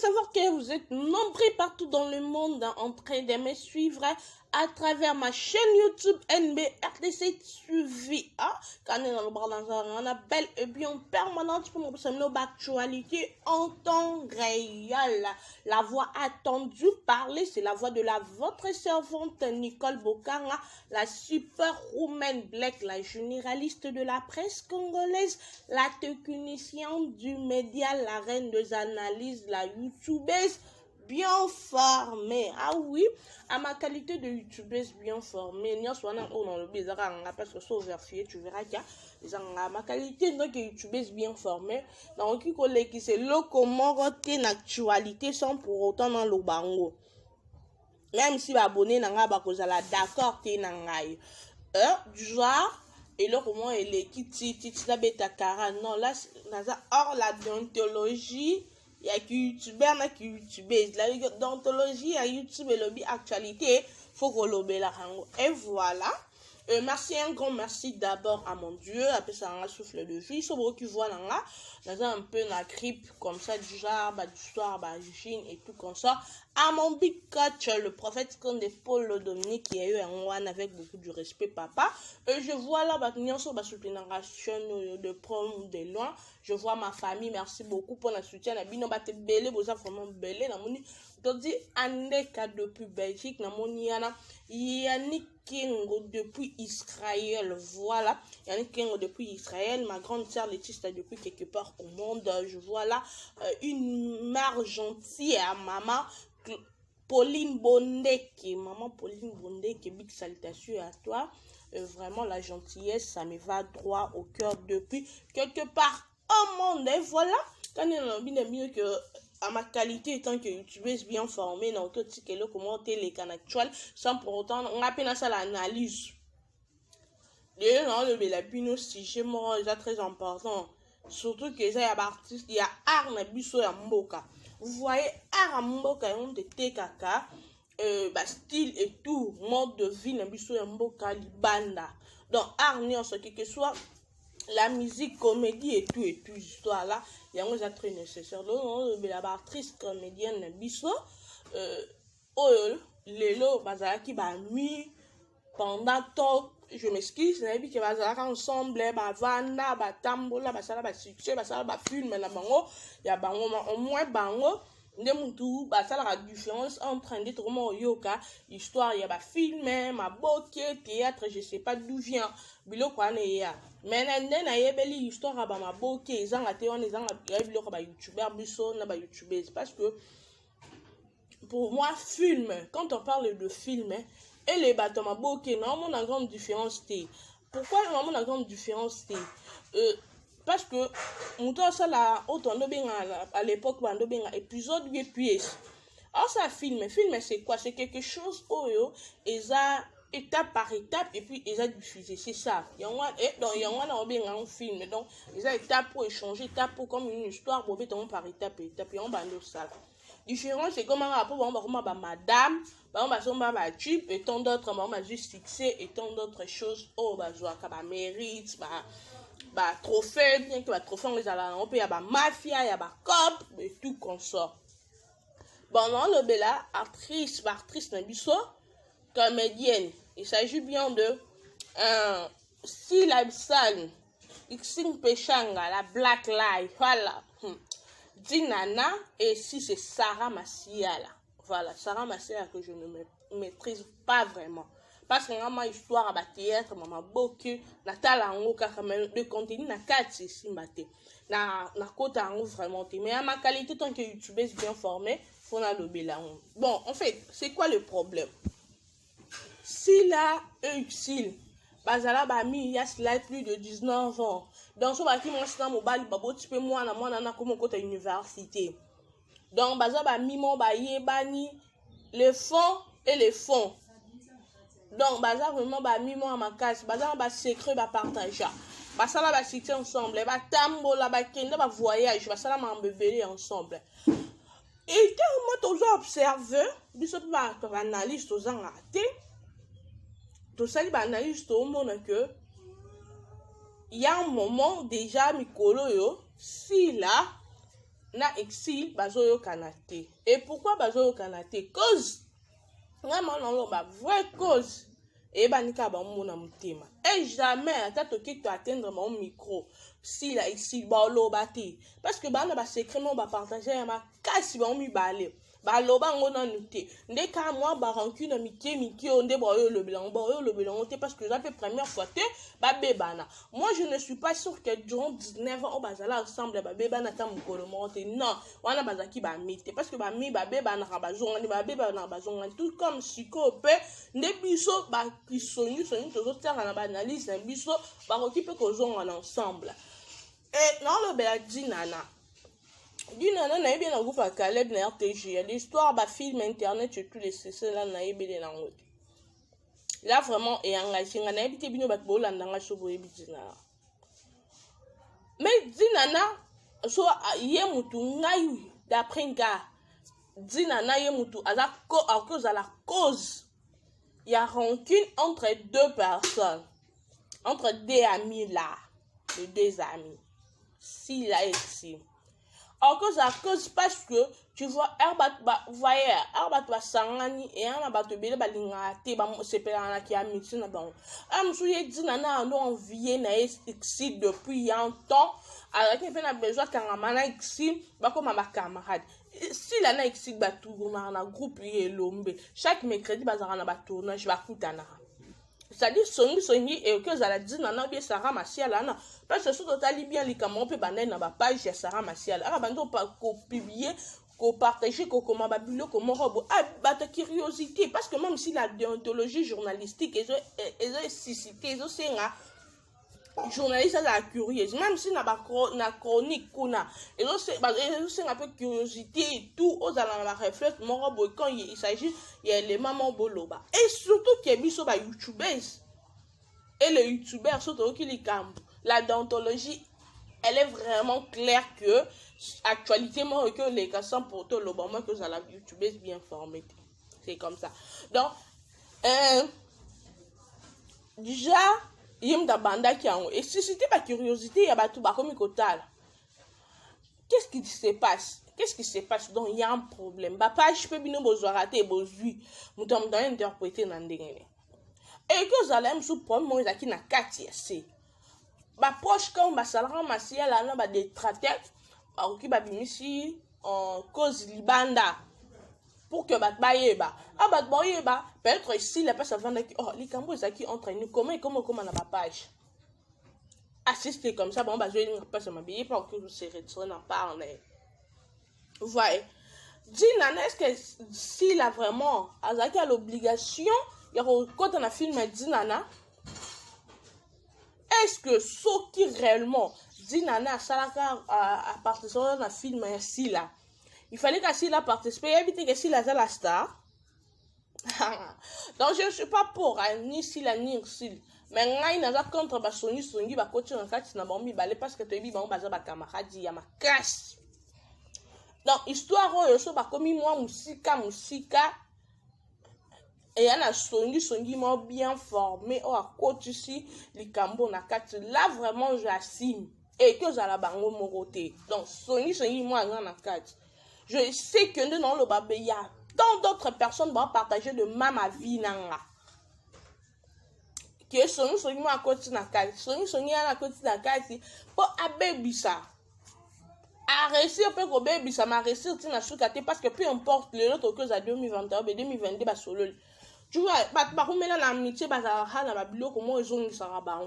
savoir que vous êtes nombreux partout dans le monde en train de me suivre à travers ma chaîne YouTube NBRDC suivi. Quand on a belle et bien permanente pour mon actualité en temps réel. La voix attendue parler, c'est la voix de votre servante Nicole Bokanga, la super woman black, la généraliste de la presse congolaise, la technicienne du média, la reine des analyses, la youtubeuse bien formée. Ah oui, à ma qualité de youtubeuse bien formée, n'y a soit dans le bizarre, parce que c'est vérifié, tu verras qu'il y a ma qualité de youtubeuse bien formée. Donc, qui c'est le comment rester l'actualité sans pour autant dans le bango. Même si abonné n'a pas cause la d'accord t'es n'angai. Du genre et là comment elle est qui la bêta cara non là hors la déontologie. Il y a qui youtubeur na qui youtubeuse la déontologie à YouTube et lobby actualité faut que lobby la rango et voilà. Merci, un grand merci d'abord à mon Dieu, après ça un souffle de vie, c'est beaucoup qui voient là, un peu la grippe comme ça, du genre, du soir, Chine et tout comme ça. À mon big coach, le prophète comme des Paul Dominique qui a eu un one avec beaucoup de respect, papa. Je vois là, soutenir la chaîne de prendre de loin. Je vois ma famille, merci beaucoup pour le soutien. La bino batte belé, vous avez vraiment belé, la moni. Donc, Andeka depuis Belgique, na moniana, Yannick Kingo depuis Israël, voilà, Yannick Kingo depuis Israël, ma grande sœur Laetitia depuis quelque part au monde, je vois là, une mère gentille à maman, Pauline Bondeke, maman Pauline Bondeke, big salutation à toi, vraiment la gentillesse, ça me va droit au cœur depuis quelque part au monde, et voilà, quand on a bien mieux que à ma qualité étant que youtubeuse bien formée dans tout ce que le commenter les canaux actuels sans pour autant on appelle ça l'analyse d'ailleurs dans le belapino si j'ai moi déjà très important surtout que ça y a artiste il y a art na biso ya mboka vous voyez art mboka on te tekaka style et tout mode de vie na biso ya mboka libanda donc art ni en ce que soit la musique, comédie et tout histoire là, il y a un très nécessaire. Donc, la actrice comédienne biso, lelo bazalaki ba mi pendant tout, je m'excuse, n'a dit que bazalaka ensemble, ba vanda, ba tambola, ba sala ba succès, ba sala ba film na bango, ya bango au moins bango. Ndemutu ba sala la différence entre un d'être comment yoka histoire ya ba film ma boke théâtre je sais pas d'où vient biloko ane ya mais na yebeli histoire ba ma boke ezanga te on ezanga ya biloko ba youtubeur biso na ba youtubeuse parce que pour moi film quand on parle de film et les bateaux ma boke non on a grande différence té pourquoi on a grande différence té parce que muto ça là autant à l'époque bando benga épisode 8 pièces alors ça film c'est quoi c'est quelque chose oyo eza étape par étape et puis eza diffusé c'est ça yangwa et donc yangwa na benga un film donc eza étape pour échanger étape pour comme une histoire bobé par étape yangwa bando ça différence c'est comme un rapport ba madame ba somba ba type et tant d'autres ba juste succès et tant d'autres choses oh ba joie ka ba mérite ba trophée bien que ba trophée on les a on peut y a ba mafia y a ba cop et tout consort bon non le bella actrice na biso comédienne il s'agit bien de Sila San Xing Pechanga la Black Life voilà Dinana et si c'est Sarah Massiala voilà Sarah Massiala que je ne maîtrise pas vraiment parce que ma histoire à théâtre mama boki na tala ngo kaka de contenu na kati simbate na kota ngo vraiment mais à ma qualité tant que youtubeuse bien formée faut na lobela bon en fait c'est quoi le problème si là utile bazala ba mi ya slide plus de 19 ans donc so ba ki mo sina mobile babo tipe moi na comme kota université donc bazala ba mi mo ba yebani les fonds et les fonds donc baza vraiment ba mimo à ma case baza ba secret ba partager basala ba cité ensemble ba tambola ba kende ba voyage basala ma mbebele ensemble et tellement tous observer biso ba analyste aux en raté tout ça ba analyste au monde que il y a un moment déjà mikolo yo si là na exil bazoyo kanate. Et pourquoi bazoyo kanate? Cause vraiment non ba vraie cause et banika ba mona mutema. Et jamais ata toki to atteindre mon micro si la exil ba lo bati parce que bana ba secret non ba partager ma kasi ba mi balé. Baloba ngona nuté ndé ka moi ba rancune miki onde boyo le bilan parce que ça fait première fois te ba bebana. Moi je ne suis pas sûr que durant 19 ans on bazala ensemble ba bebana ta mukolo monte. Non, wana bazaki ba mite parce que ba mi ba bebana ba zonga ba bebana ba zonga tout comme sikope ndé biso ba kisonyu tozo tera na ba analyse biso ba okipe ko zonga ensemble. Et non le bela dinana Dinana na bien na groupe à Caleb na RTG. L'histoire ba film internet sur tous les CC là na yebele na ngoti. Là vraiment et engagé na yebite bino bat bolanda nga shobo yebidina. Mais Dinana so ye mutu ngai d'après nga Dinana ye mutu à cause à la cause il y a rancune entre deux personnes, entre deux amis là, les deux amis. Si là ici. À cause parce que tu vois herbat ba sangani et un ba to bele ba lingate ba sepelana ki amiti na ba am souye dinana no envier na exil depuis un temps alors qu'il a besoin kangamana exil ba comme ma camarade si la na exil ba tout na groupe yelombe chaque mercredi ba zara na ba tournage ba kutana. C'est-à-dire songi et que ça la dit nana bien Sarah Masiala na parce que surtout tali bien les camons peut baner na ba page Sarah Masiala ara bando pas publier ko partager ko comment babulo comment robo ba ta curiosité parce que même si la déontologie journalistique et cité zo senga journaliste la curieuse même si na chronique kuna et c'est un peu curiosité et tout aux allant la reflète mon robo quand il s'agit il y a les mamans boloba et surtout que biso ba youtubers et les youtubeurs surtout qui les camp la déontologie elle est vraiment claire que actualité moi que les cas sans pour tout le moment que ça la youtubeuse bien formée c'est comme ça donc déjà yimda banda qui a et si c'était pas curiosité il y a ba tout ba comme total qu'est-ce qui se passe donc il y a un problème ba page peut bino besoin rater bozui mutam dans interpréter na ndengene et que ça l'aime sous problème moi qui na kati c'est ba proche quand ba salra masia là na ba détrater ba ki ba bimisi en cause libanda pour que bat bayeba bat bayeba peut-être ici la personne vendre qui oh les cambo ça qui entre nous comment na ma page assister comme ça bon bah je vais pas se m'habiller pour que je se retrouve en parler voyez Dinana est-ce que s'il a vraiment Azaki a l'obligation il y a quand on a filmé Dinana est-ce que ce qui réellement Dinana salaka à partir de la film ici là il fallait qu'Assil a participé, éviter que Silla a la star. Donc je ne suis pas pour ni Silla ni Sil. Mais il n'a pas contre Basoni, Songi, Bakochi, en fait, n'a pas mis balai parce que tu es bien, Baza, camarade, il y a ma casse. Donc, histoire, je suis pas comme moi, Moussika, et il y a Songi, moi bien formé, à côté ici, les Cambo, na quatre. Là, vraiment, j'assume. Et que ça la bango mon côté. Donc, Songi, moi, na quatre. Je sais que nous, dans le babé, il y a tant d'autres personnes qui vont partager de même avis. Que Songi, moi, à côté de la case. Songi, à côté de la case, pour abébissa. À réussir, peut que bébissa, mais à réussir, tu n'as pas parce que peu importe le autre que ça 2021, 2022, bah, solo. Tu vois, bah, maintenant, l'amitié, bah, ça va, la bilo, comment ils ont, ça va,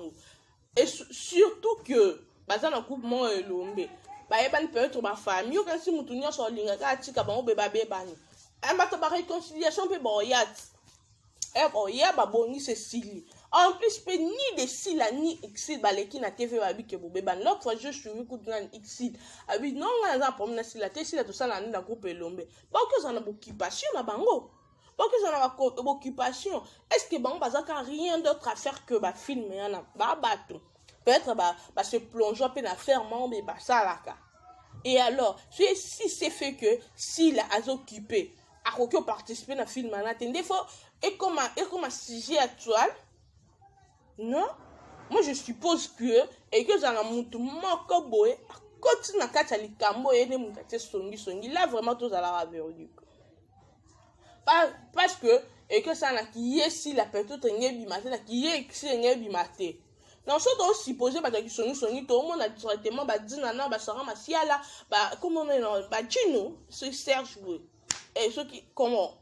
et surtout que, bah, ça, le couple, moi, et l'ombe. Ba eban peut-être ma famille ou quand si mutunya so linga ka tika ba obeba bebani e ma to ba réconciliation pe boyat e boya ba boni Cécile en plus pe ni de sila ni exil ba leki na TV ba bi ke bobeban l'autre fois je suis ku dans exil abi non nga pour na sila te sila to sala na groupe Elombe ba que ça na occupation na bango ba que ça na occupation est-ce que bango bazaka rien d'autre à faire que ba filmer na ba bato peut-être se plonger un peu dans faire membre et ça là. Et alors, si c'est fait que s'il a occupé, à quoi participer dans le film, des fois, et comme un sujet actuel, non, moi je suppose que, et que ça a monté mon coboy, quand tu n'as qu'à t'aller cambo et ne m'oublier songi là vraiment tous à la verdu parce que et que ça n'a qui est si la peut-être n'est bimaté qui est si n'est bimaté non ça doit supposer bah qui songi tout le monde a directement bah dinana bah sera ma siala bah comment on est bah Gino c'est Serge et ceux qui comment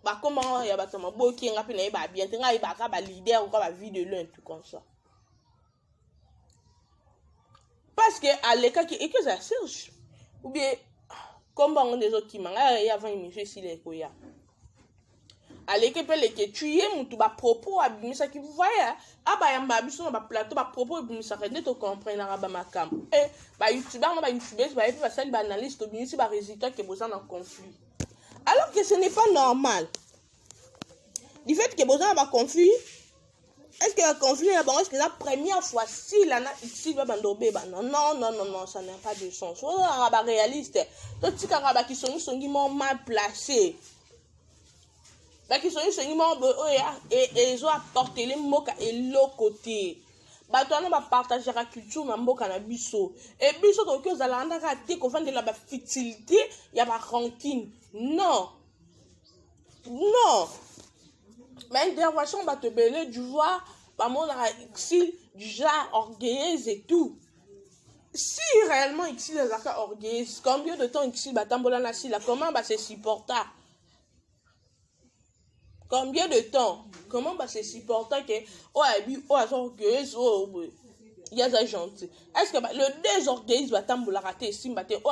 il y a bah tellement beau qui rappelle il va bien il va bah leader ou bah vie de l'un tout comme ça parce que à l'école qui et que ça Serge ou bien comment on des autres qui mangent et avant il me fait si les koya aleke pele ke tuye mutu ba propos abimisa ki vous voyez aba yamba biso na ba plateau ba propos abimisa rede to comprendre ba makam ba youtubeur ba youtubeuse ba epi ba sali ba analyste obimisi ba résultat ke boza na conflit alors que ce n'est pas normal du fait que boza na ba conflit est-ce que le conflit est bon est-ce que la première fois si la na ici ba bandobe ba non ça n'a pas de sens on ba réaliste to tika ba ki songi mal placé bah qui sont et ils ont apporté les mots et l'autre côté bah toi on va partager la culture na mboka na biso et biso to que za landa ka te ko vendre la ba futilité ya ba rancune non mais intervention va te belé du voir bah mon ici du genre orgueilleuse et tout si réellement ici les affaires orgueilleuses combien de temps ici bah tambola na si là comment bah c'est supportable. Combien de temps? Comment va se supporter que il y a des gentil. Est-ce que le désorgueil va tamboula rater si matin ou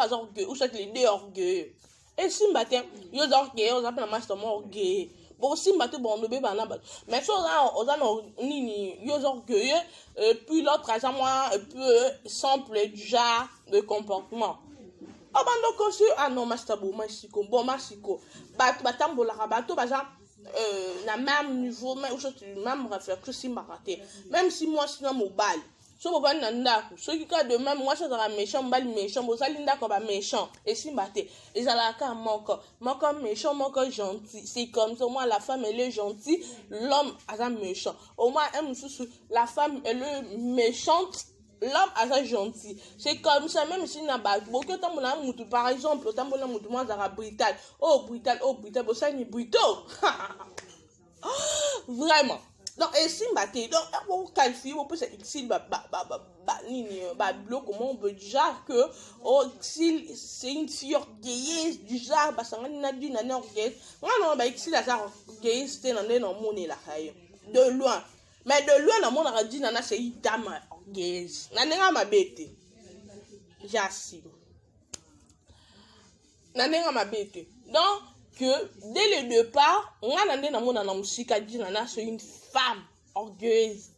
ou soit les deux orgueilleux. Et si matin yo orgueilleux on appelle master orgueilleux. Bon si matin bon no be bana mais ça on ni yo orgueilleux puis l'autre à moi un peu simple du genre de comportement. Oh bando conçu ah non master bon masiko batambola rabato bazan na même niveau même réflexion si m'a raté même si moi sinon mobile so ko ban nanda so ki ka de même moi ça sera méchant mbal méchant bo salinda ko ba méchant et si mbaté ils ala ka moko méchant moko gentil c'est comme ça moi la femme elle est gentille l'homme a méchant au moins la femme elle est méchante l'homme a gentil c'est comme ça même si na ba beaucoup temps na mutu par exemple temps na mutu moi zara brutal bo ça ni bruto vraiment donc et si mbaté donc on qualifie on peut ici comment on peut dire que c'est une fille orgueilleuse du genre basangani na du na orgueilleuse non ba ici la genre orgueilleuse c'était dans monde là de loin mais de loin na monde a dit nana c'est une dame orgueilleuse na nenga mabete jassi na nenga mabete donc que dès le départ on a na monde na musika dit nana c'est une femme orgueilleuse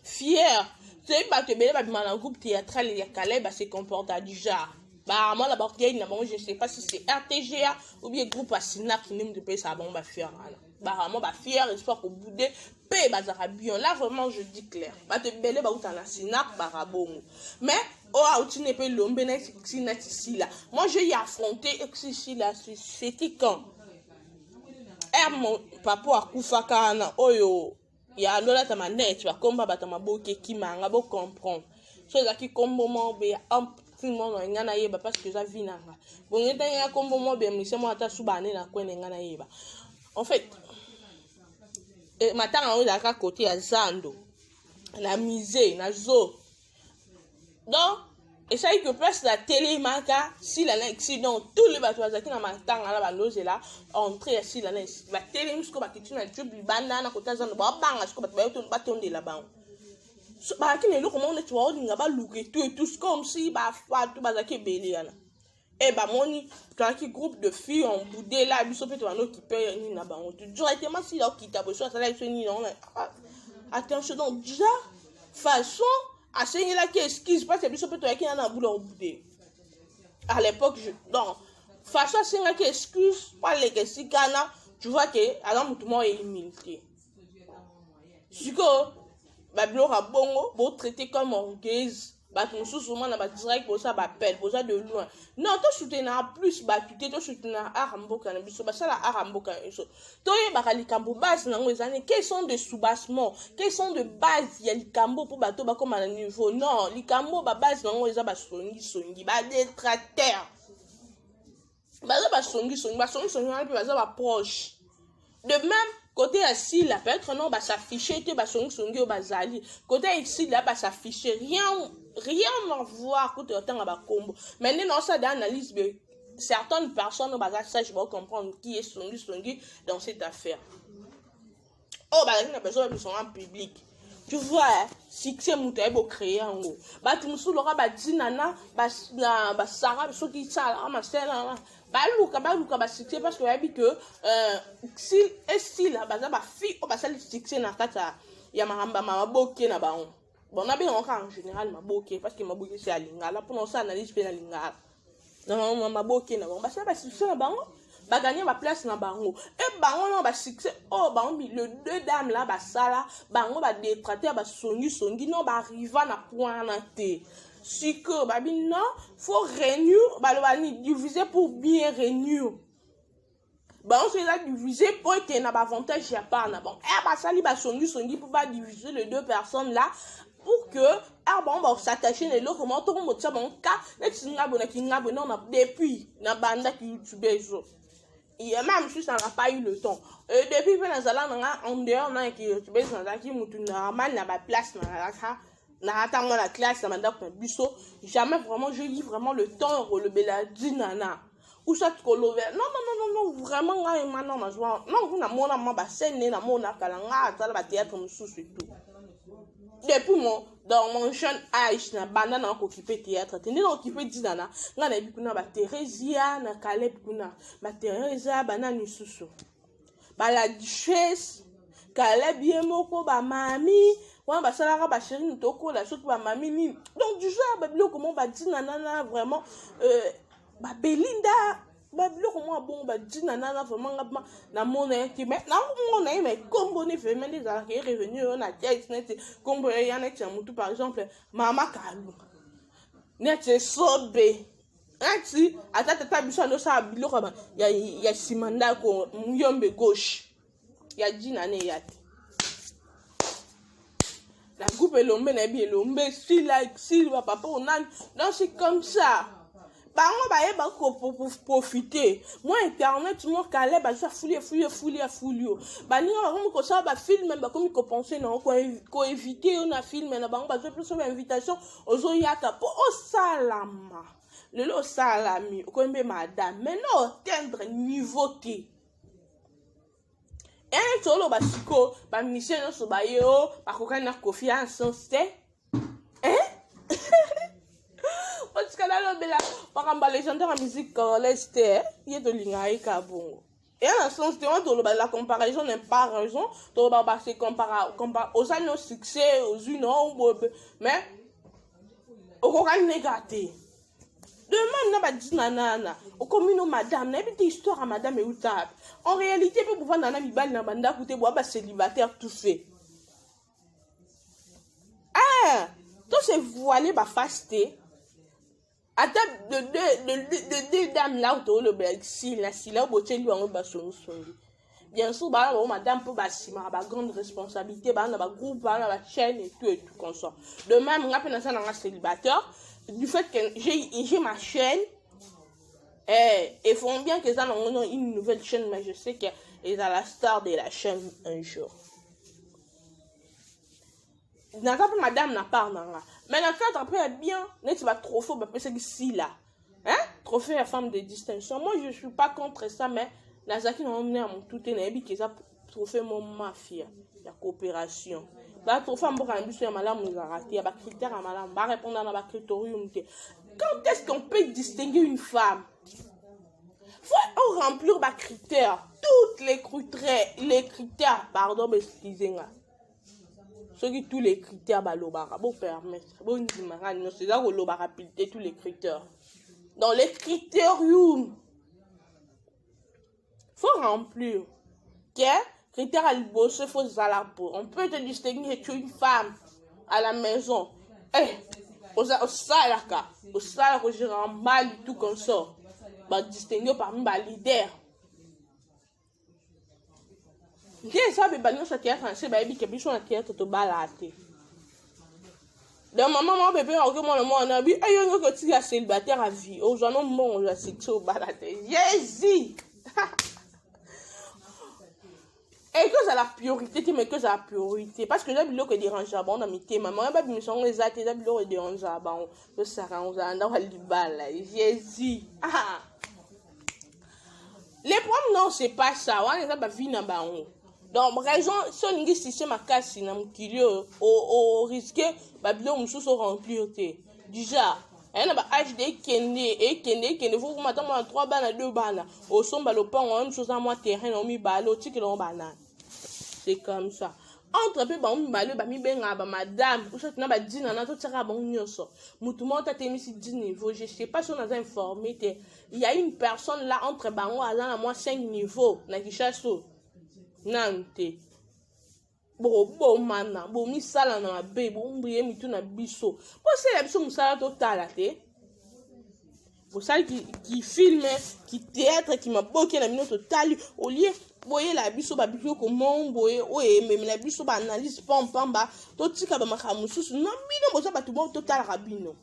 fière c'est pas que belle ba dans groupe théâtral il y a Calais bah se comporte du genre bah moi la orgueil na bon je sais pas si c'est RTGA ou bien groupe Asina qui n'aime de payer ça bon bah fier bah moi bah fier espoir qu'au bout de paix bah ça bien là vraiment je dis clair bah te belle bah ou t'en Asina bah bon mais oh tu n'es pas l'homme ici là moi je y affronté ici là c'était quand mon papa akufa kana oyo ya lola ta manette ba komba bata maboke kimanga bo comprendre so za ki kombo mo be am timo no ngana yeba parce que za vinanga bon ngeta ya kombo mo be mi semo ata subane na kwene ngana yeba en fait matanga o za ka côté ya zando la misée na zo donc et ça que presque la télé maka si la accident tous les bateaux qui na matanga la baloze là entrer si la la télé musko ba kituna job libanda na kota zando ba banga sko ba tonde la bang so ba kine lo comment on est wa nga ba luke tout comme si ba fa tout ba za ke belé yana et bah moni toi qui groupe de filles en boudé là biso peut toi no qui paye ni na bango tu directement si là qui t'a besoin ça là c'est ni non attention donc déjà façon à ce là qui excuse pas c'est biso peut toi qui en a boulot en boudé à l'époque donc façon c'est là qui excuse pas les que si kana tu vois que alors tout le monde est humilité si que bah blora bongo beau traiter comme orgueilleuse bato mosusu mwana badirect boza bapele boza de loin non tosoutenir plus bato te tosoutenir art mboka na biso basala art mboka na biso toyebaka likambo base nango ezani quels sont de soubassement quels sont de base ya likambo mpo bato bakoma na niveau non likambo babase nango eza basongisongi badetracteur baza basongisongi wana mpe baza baproche de même côté ya sila peut-être non s'afficher te basongisongi oyo bazali côté ya sila s'afficher rien à voir côté otanga bakombo maintenant non ça d'analyse de certaines personnes baza sage vont comprendre qui est songi dans cette affaire oh bazali na besoin de son en public tu vois succès muta ebo créer ngo bato musu loka badinana basara soki sala amasela baluka basuccès parce que yabi que si la baza ba fille o basali succès na kata ya mahamba maboke na bango bon na bien encore en général maboke parce que maboke c'est à lingala pour ça analyse pe na lingala non maboke na bango basala ba succès na bango ba gagner ma place na bango et bango non ba succès oh bango le deux dames là basala bango ba détrater ba songi non ba arriva na point na te si que babi non faut réunir balobani diviser pour bien réunir bah on se là diviser pour que na avantage ya pas na bon basali ba songi pour pas diviser les deux personnes là pour que bon ba s'attacher les lots comment tout le monde ça bon cas net singa bona kinga bona on a depuis na banda qui YouTube zo et même si ça n'a pas eu le temps depuis pendant ça là en dehors na qui YouTube ça qui mutu na mal na ba place na attendre la classe na manda pour biso jamais vraiment je lis vraiment le temps le beladi nana ou ça tu colover non vraiment nga maintenant na joie non na mona ma ba scène na mona kalanga ça la théâtre mususu tout depuis moi dans mon jeune âge na banda na occuper théâtre tende na occuper dinana nga na bikuna ba Teresia na Caleb kuna ba Teresa bana misusu ba la duchesse Caleb yemoko ba mami ouais bah ça là bah chérie nous toko la chose bah mamie ni donc du genre bah bilo comment bah dit nanana vraiment bah Belinda bah bilo comment bon bah dit nanana vraiment na mon qui maintenant mon mais comme on est fait mais des arrêts revenus on a tête net comme il y en a qui ont tout par exemple mama Kalou net sobe ati atata biso no ça bilo comme ya simanda ko muyombe gauche ya dit nané yate la groupe Elombe na bien Elombe si papa on a donc c'est comme ça bah on va y pour profiter moi internet moi calé bah ça fouiller bah ni on comme ça bah film bah comme qu'on penser non qu'on éviter on a film na bah on va faire plus une invitation aux oyaka pour au salama le salami comme madame mais non atteindre niveau T et solo basiko ba mission no so ba yo ba kokana confiance c'est parce que là le bela par exemple les chanteurs en musique congolaise il est de lingaï kabongo et en sens de la comparaison n'est pas raison to ba se compare aux années succès aux une mais au kokana négatif demande na ba dinana au commune madame na bité histoire à madame et outab en réalité peut pouvoir nana mibali na banda côté bois ba célibataire tout fait tout c'est voilé ba fasté à table de deux dames là autour le bel si là beauté lui en ba son bien sûr ba madame peut ba sima ba grande responsabilité ba na ba groupe ba na ba chaîne et tout comme ça de même on appelle ça na célibataire du fait que j'ai ma chaîne et font bien que ça ont une nouvelle chaîne mais je sais qu'ils sont la star de la chaîne un jour n'a pas madame n'a pas mais la cadre après bien n'est pas trop faux parce que ici là trophée à femme de distinction moi je suis pas contre ça mais Nazaki n'a emmené à mon tout est qui ça trophée mon mafia la coopération bah trophée mboka mbiso ya malamu ngaraté ya ba critères à malamu ba répondre à ba critérium quand est-ce qu'on peut distinguer une femme faut remplir ba critères toutes les critères pardon excusez-moi tous les critères ba lobara bon permettre bon ndimanga non c'est là que lobara pilter tous les critères dans les critériums faut remplir critères à l'ibosser faut zalapo on peut te distinguer que tu es une femme à la maison osalaka ogérer mal tout comme ça badistingue parmi baleader nde eza beba nyonso ya théâtre na se bayebi ke biso na théâtre tobala te donc maman moko bebe oke mwana mwana bi ayongo kotika célibataire à vie ozwa no mbongo ya succès obala te jésus et que ça la priorité te mais que ça la priorité parce que eza biloko edérange bango na mitema mama babimisa yango eza te eza biloko edérange bango tosaka ozala ndako ya libala jésus les problèmes non c'est pas ça wana eza bavi na bango donc raison so olingi système makasi na mokili oyo oriske babiloko mosusu oremplir te déjà aya na baage de ekende fo komata mwana 3 bana 2 bana osomba lopango wana mosusu aza mwa terrain na omibale otikelao banani c'est comme ça entre mpe bango mibale bamibengaka bamadame osati na badina na totiaka bango nyonso motu moko tatemisi 10 niveau je sais pas si on aza informé te il y a une personne là entre bango aza na mwa 5 niveau na kishaso nanu te bomana bomisala na mabe bombrie mitu na biso bosala biso mosala totala te bosali ki filme ki théâtre ki maboke na bino totali olie boyela biso babiloko mon boye oyo ememela biso baanalyse pampamba totika bamakambo mosusu na bino boza bato moko totalaka bino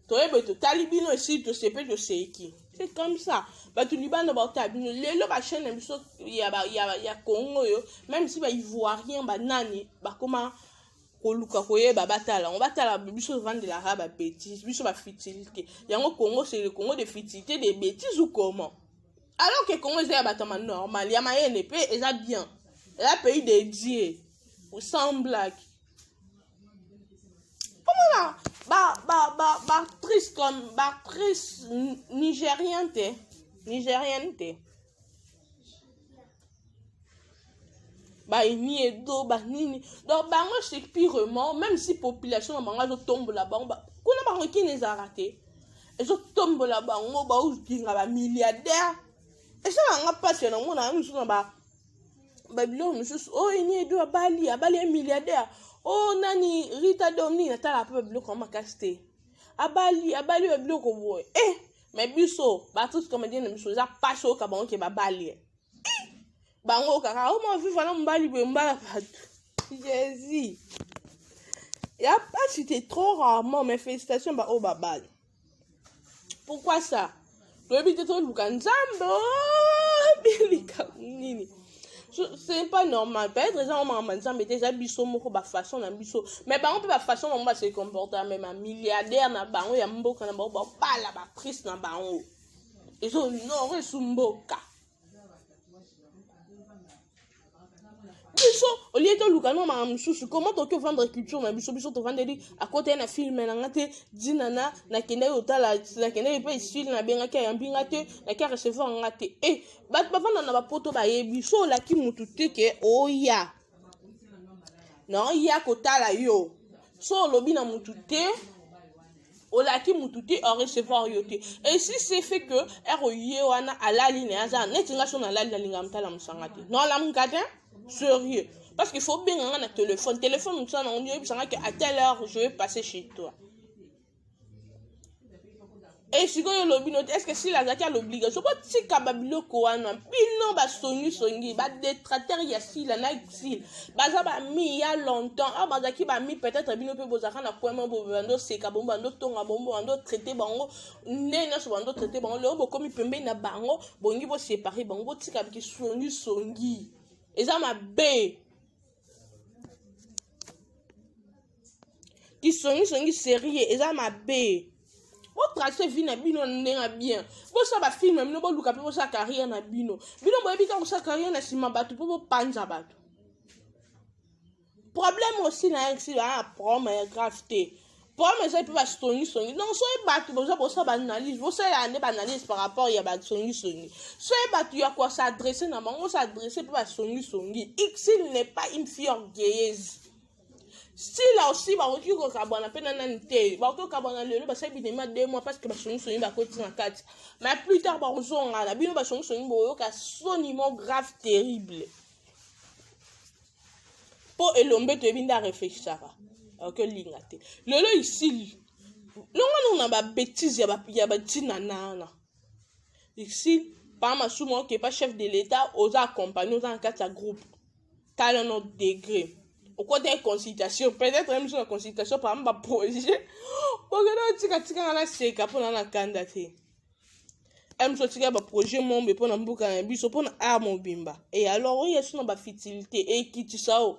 toyebe totali bino esi tosepe toseki c'est comme ça bato libanda baotala bino lelo bachaîne na biso ya Congo oyo même si baivoirien banani bakoma koluka koyeba batala on batala biso vandelaka babêtise biso bafutilité yango Congo c'est le Congo de futilité de bêtises ou comment alors que Congo eza ya bato normal ya mayene pe eza bien eza pays dédié sans blague comment actrice nigérienne te baini edo banini donc bango c'est pirement même si population na bango azotombola bango kuna bango kini ezalaka te ezotombola bango baokinga bamilliardaire eza banga mpasi na mona ya mosusu na babiloko mosusu oyo ini edo abali ya milliardaire o nani Rita Domini natala mpe babiloko ya makasi te abali babiloko boye mais biso bato comédien na biso eza pasi oyoka bango ke babali bango kaka oma viva na mobali boye mbala bato jésus ya pasi te trop rarement mais félicitations oyo babali pourquoi ça toyebi te toluka nzambe bilika nini c'est pas normal peut-être les gens ont nzambe te eza biso moko bafaçon na biso mais bango mpe bafaçon bango base comporta même un milliardaire na bango ya mboka na bango babala baprise na bango ezonore esu mboka biso olie toluka no maka mosusu comment toki ovendre culture na biso tovandeli akota ye na filme nanga te dinana nakendaki otala nakendaki mpe style nabengaki ayambinga te naki arecevoir nga te bato bavanda na bapoto bayebi so olaki mutu te ke oya non ya kotala yo so olobi na mutu te olaki mutu te orecevoir yo te et si c'est fait que oye wana alali na aza neti nga so nalali nalinga motala mosanga te non lamuka te sérieux parce qu'il faut bien un téléphone ça on dit à telle heure je vais passer chez toi et si vous lobby est-ce que si la zaki a l'obligation pas si kababilo koana bino ba songi ba détracteur ya si la na exil baza ba mi ya longtemps ba zaki ba mi peut-être bino pe bozaka na point bo bando seka bomba ndo tonga bombo ando traiter bango nena so bando traiter bango le bo komi pembe na bango bongi bo séparer bango bo tika bi songi eza mabe ki songi sérieux eza mabe bo tracer vie na bino ndenga bien bo sa ba film mino bo luka pe bo sa carrière na bino bo ebika ko sa carrière na sima batu po bo panza batu problème aussi na exil a problème grave te problème ça peut pas songi non so e batu bo sa ba analyse bo sa ya ne ba analyse par rapport ya ba songi so e batu ya quoi s'adresser na bango s'adresser pe ba songi exil n'est pas une fille orgueilleuse. Si là aussi, bah, on dit qu'on a bon appel à n'anité, bah, on a bon à le, bah, ça fait des mois 2 mois parce que bah, son bah, côté en 4. Mais plus tard, bah, on a la bino, bah, son bah, son niveau grave terrible. Pour elombe te binda réfléchir ça va. que lingate lelo ici non on a ba bêtise ya ba tinana ici pas ma souvent qui est pas chef de l'état aux accompagner aux en quatre groupe tel notre degré au côté consultation peut-être même sur la consultation par exemple projet pour que tika na seka pour na candidater M so tika ba projet mombe pour na mbuka na biso pour na arme bimba et alors il y a sur ba fertilité et qui tu sao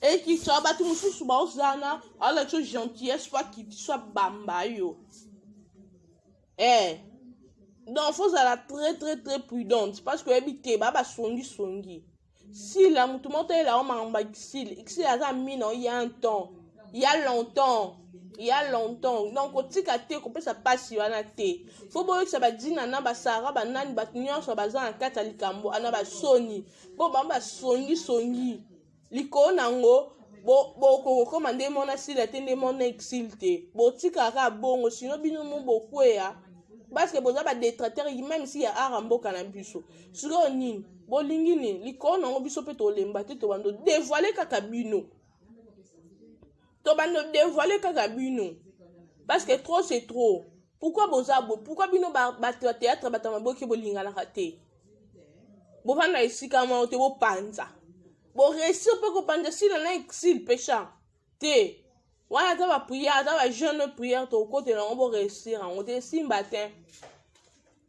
et qui soit battu mususu ba osana ala cho gentillesse pas qui soit bamba yo donc faut être très prudente parce que habité baba songi si la mutumoto la on mamba xil aza mine il y a un temps il y a longtemps donc otika te ko pesa pasi wana te faut boyo ça ba dina na ba sara ba nani ba nyonso ba za nkata likambo ana ba soni bo bamba songi liko nango bo komande mona sila tende mona exilté bo tika ka bongo sino bino mo bokwea parce que boza ba détracteur même si ya arambo kana biso siko nini bolingi ni liko nango biso pe to lemba te to bando dévoiler kaka bino parce que trop c'est trop pourquoi bino ba théâtre batamaboki bolinga na raté bo vana isika ma te bo panza bo réussir pe ko panza si na exil péchant te wana ta ba prière ta ba jeune prière to côté na bo réussir on te simbatin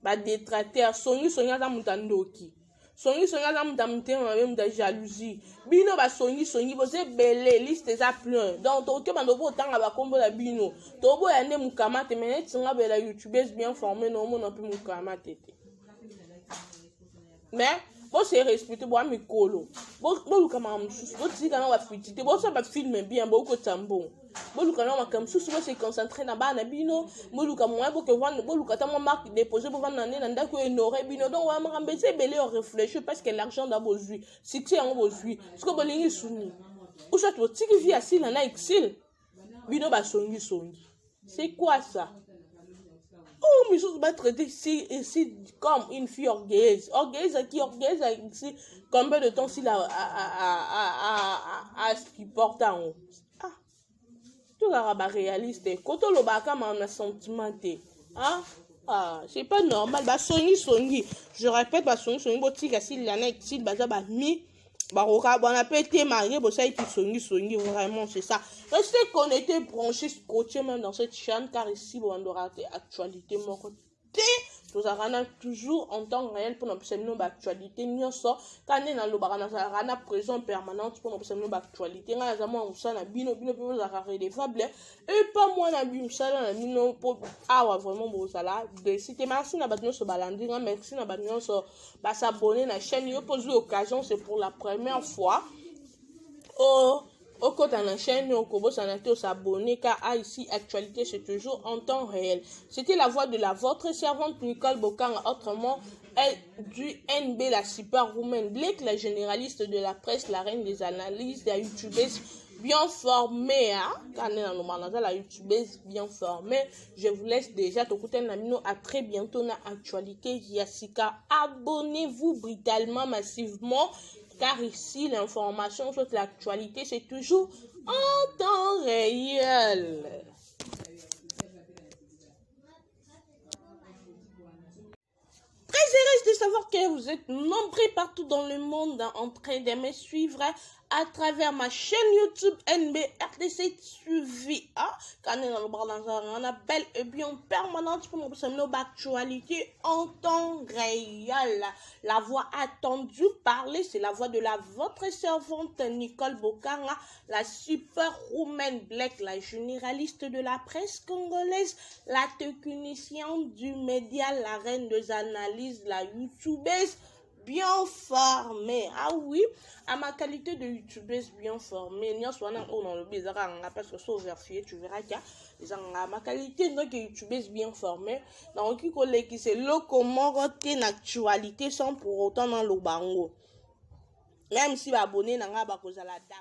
ba détracteur songi za mutandoki songi za mutamutema même de jalousie bino ba songi bo se belé liste za plein donc to ke bando bo tanga ba kombo la bino to bo ya ne mukamate mais tinga bela youtubeuse bien formée no mo na pe mukamate mais bo se respecter bo amikolo bo lukama mususu bo tika na ba fitite bo so ba filme bien bo ko tambo bo lukana ma kam susu bo se concentrer na ba na bino bo lukama mo bo ke vendre bo lukata mo marque déposer bo vendre na ndako honorer bino donc wa mambese belé on réfléchir parce que l'argent da bozui succès en bozui ce que bo lingi suni ou soit bo tiki vie asile na exil bino ba songi c'est quoi ça? Oh, mais je vais traiter ici comme une fille orgueilleuse. Orgueilleuse ici, combien de temps s'il a ce qu'il porte en haut? Ah, tout le réaliste. Quand on le baka, on a sentiment. Ah, c'est pas normal. Bah, songi. Je répète, bah, songi, botika, s'il y en a, s'il baza, bah, mi. Bah, on a pas été marié, bah, ça, il songi, vraiment, c'est ça. Restez connectés, branchés, scotchés même dans cette chaîne, car ici, on aura des actualités, mon côté. Nous avons toujours en temps réel pour nous observer l'actualité. Nous sommes quand on a la présence permanente pour nous observer l'actualité. Nous avons un bino relevable et pas moi na bino ça bino pour avoir vraiment beau ça là. C'était merci na batno so balandi, merci na batno so s'abonner na chaîne. Yo pose l'occasion, c'est pour la première fois. Au côté de la chaîne, on commence à s'abonner car ici, actualité, c'est toujours en temps réel. C'était la voix de votre servante Nicole Bokanga, autrement, du NB, la superwoman Blake, la généraliste de la presse, la reine des analyses, la youtubeuse bien formée, la youtubeuse bien formée. Je vous laisse déjà t'écouter Namino. À très bientôt dans l'actualité. Yassika, abonnez-vous brutalement, massivement. Car ici, l'information sur l'actualité, c'est toujours en temps réel. Très heureuse de savoir que vous êtes nombreux partout dans le monde en train de me suivre à travers ma chaîne YouTube NB RDC suivi. Quand on a belle et bien permanente pour nous l'actualité en temps réel. La voix attendue parler, c'est la voix de votre servante Nicole Bokanga, la superwoman Blake, la généraliste de la presse congolaise, la technicienne du média, la reine des analyses, la youtubeuse bien formée. Ah oui, à ma qualité de youtubeuse bien formée, n'y a soit dans le bizarre, parce que c'est vérifié, tu verras qu'il y a ma qualité de youtubeuse bien formée. Donc, qui c'est le comment rester l'actualité sans pour autant dans le bango. Même si abonné n'a pas cause à la date.